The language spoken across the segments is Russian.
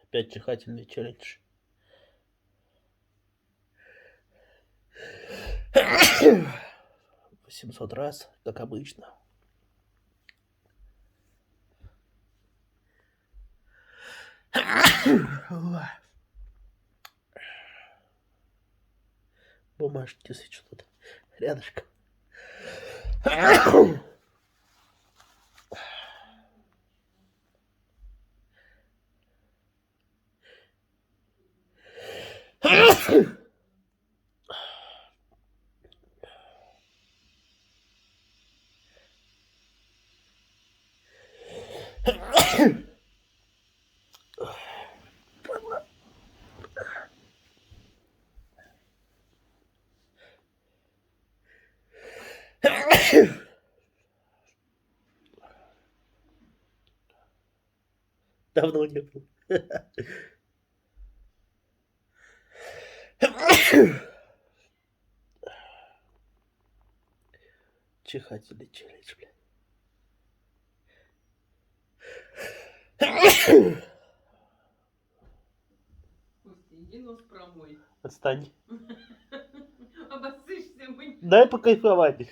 Опять чихательный челлендж. 800 раз, как обычно. Бумажки, если что-то рядышком. Давно не был. Чихательный челлендж, блядь. Костя, иди нос промой. Отстань. Обоссышься мы. Дай покайфовать.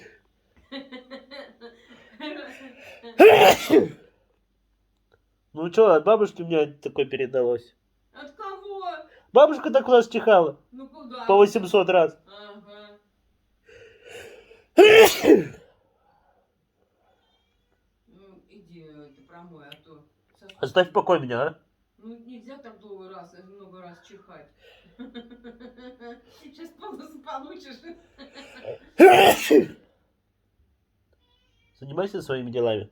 Ну чё, от бабушки у меня такое передалось. От кого? Бабушка так у нас чихала. Ну куда? По 800 раз. Ага. Ну, иди, ты промой, а то... Оставь в покое меня, а? Ну, нельзя так много раз чихать. Сейчас полосу получишь. Занимайся своими делами.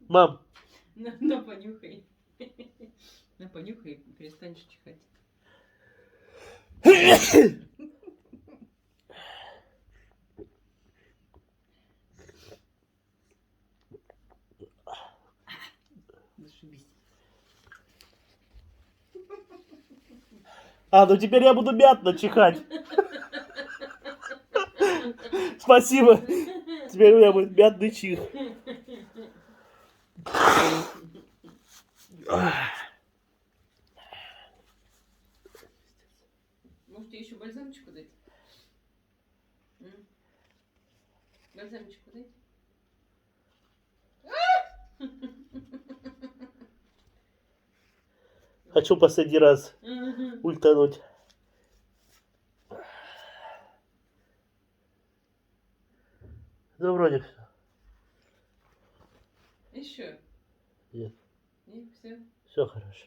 Мам. На, понюхай. На, понюхай, и перестанешь чихать. Зашибись. А, ну теперь я буду мятно чихать. Спасибо. Теперь у меня будет мятный чих. Может, тебе еще бальзамчику дать? Бальзамчику дай. Хочу последний раз ультануть. Ну, вроде все. Еще? Нет. Нет, все. Все хорошо.